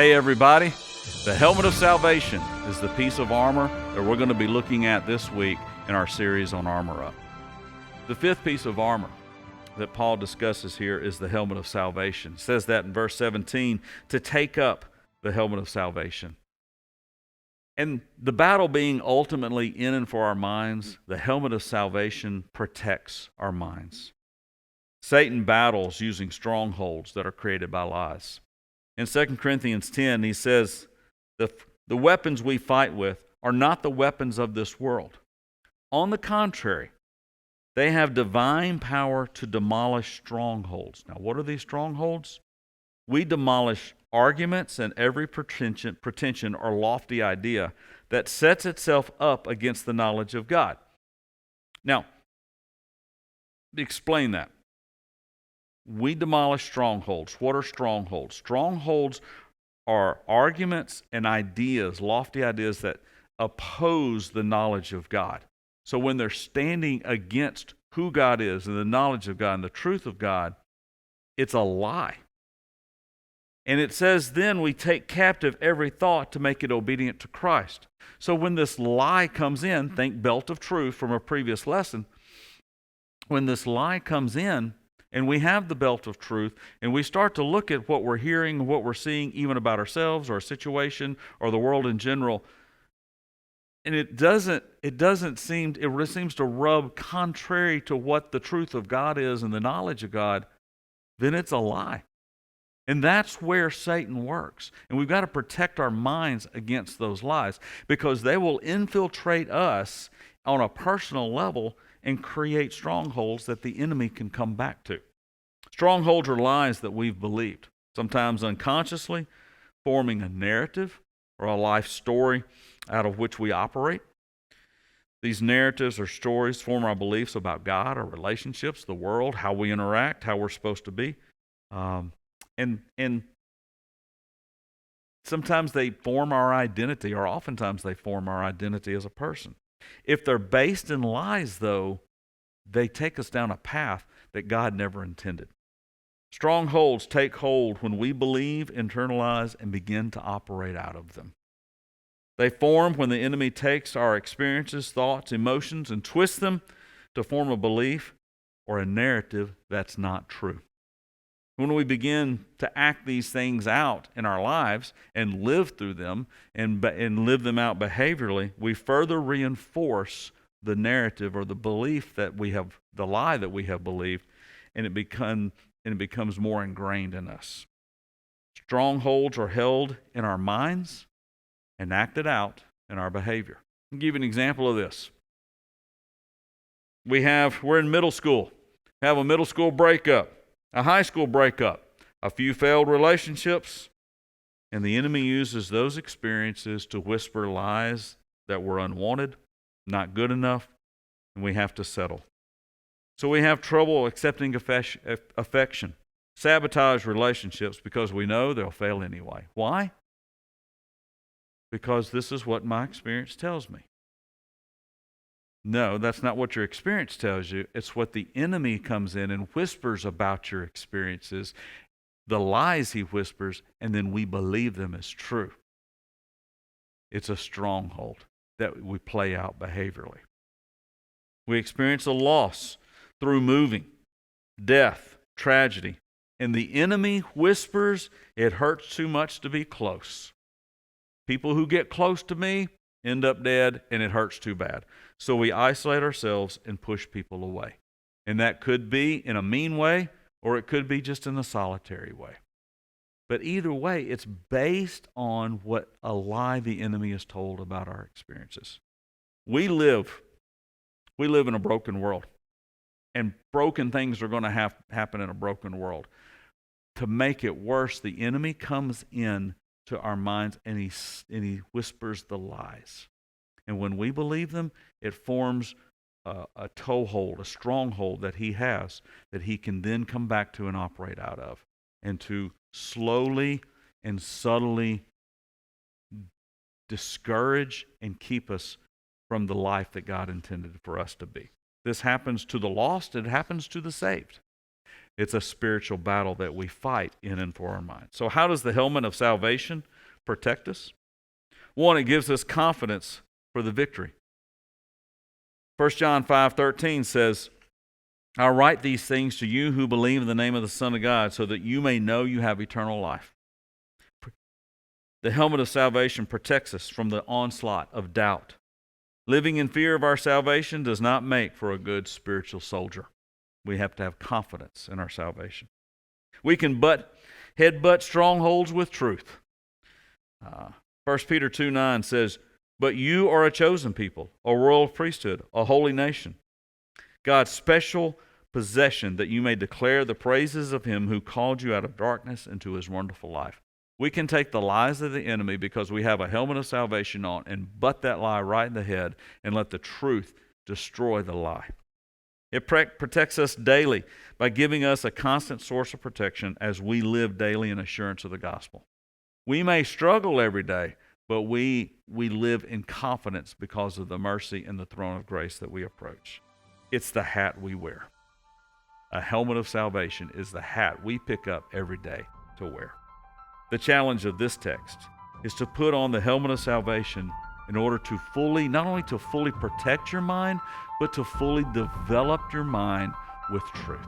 Hey everybody, the helmet of salvation is the piece of armor that we're going to be looking at this week in our series on Armor Up. The fifth piece of armor that Paul discusses here is the helmet of salvation. It says that in verse 17, to take up the helmet of salvation. And the battle being ultimately in and for our minds, the helmet of salvation protects our minds. Satan battles using strongholds that are created by lies. In 2 Corinthians 10, he says, the weapons we fight with are not the weapons of this world. On the contrary, they have divine power to demolish strongholds. Now, what are these strongholds? We demolish arguments and every pretension or lofty idea that sets itself up against the knowledge of God. Now, explain that. We demolish strongholds. What are strongholds? Strongholds are arguments and ideas, lofty ideas that oppose the knowledge of God. So when they're standing against who God is and the knowledge of God and the truth of God, it's a lie. And it says then we take captive every thought to make it obedient to Christ. So when this lie comes in, think belt of truth from a previous lesson, when this lie comes in, and we have the belt of truth, and we start to look at what we're hearing, what we're seeing, even about ourselves or a situation or the world in general, and it seems to rub contrary to what the truth of God is and the knowledge of God, then it's a lie. And that's where Satan works. And we've got to protect our minds against those lies because they will infiltrate us on a personal level and create strongholds that the enemy can come back to. Strongholds are lies that we've believed, sometimes unconsciously, forming a narrative or a life story out of which we operate. These narratives or stories form our beliefs about God, our relationships, the world, how we interact, how we're supposed to be. And sometimes they form our identity, or oftentimes they form our identity as a person. If they're based in lies, though, they take us down a path that God never intended. Strongholds take hold when we believe, internalize, and begin to operate out of them. They form when the enemy takes our experiences, thoughts, emotions, and twists them to form a belief or a narrative that's not true. When we begin to act these things out in our lives and live through them and live them out behaviorally, we further reinforce the narrative or the belief that we have, the lie that we have believed, and it becomes more ingrained in us. Strongholds are held in our minds and acted out in our behavior. I'll give you an example of this. We're in middle school, have a middle school breakup. A high school breakup, a few failed relationships, and the enemy uses those experiences to whisper lies that we're unwanted, not good enough, and we have to settle. So we have trouble accepting affection, sabotage relationships because we know they'll fail anyway. Why? Because this is what my experience tells me. No, that's not what your experience tells you. It's what the enemy comes in and whispers about your experiences, the lies he whispers, and then we believe them as true. It's a stronghold that we play out behaviorally. We experience a loss through moving, death, tragedy, and the enemy whispers, it hurts too much to be close. People who get close to me end up dead, and it hurts too bad. So we isolate ourselves and push people away. And that could be in a mean way, or it could be just in a solitary way. But either way, it's based on what a lie the enemy has told about our experiences. We live in a broken world, and broken things are going to happen in a broken world. To make it worse, the enemy comes in to our minds, and he whispers the lies. And when we believe them, it forms a toehold, a stronghold that he has, that he can then come back to and operate out of, and to slowly and subtly discourage and keep us from the life that God intended for us to be. This happens to the lost, it happens to the saved. It's a spiritual battle that we fight in and for our minds. So how does the helmet of salvation protect us? One, it gives us confidence for the victory. 1 John 5:13 says, I write these things to you who believe in the name of the Son of God, so that you may know you have eternal life. The helmet of salvation protects us from the onslaught of doubt. Living in fear of our salvation does not make for a good spiritual soldier. We have to have confidence in our salvation. We can headbutt strongholds with truth. 1 Peter 2:9 says, but you are a chosen people, a royal priesthood, a holy nation, God's special possession, that you may declare the praises of him who called you out of darkness into his wonderful life. We can take the lies of the enemy because we have a helmet of salvation on and butt that lie right in the head and let the truth destroy the lie. It protects us daily by giving us a constant source of protection as we live daily in assurance of the gospel. We may struggle every day, but we live in confidence because of the mercy and the throne of grace that we approach. It's the hat we wear. A helmet of salvation is the hat we pick up every day to wear. The challenge of this text is to put on the helmet of salvation in order to not only to fully protect your mind, but to fully develop your mind with truth.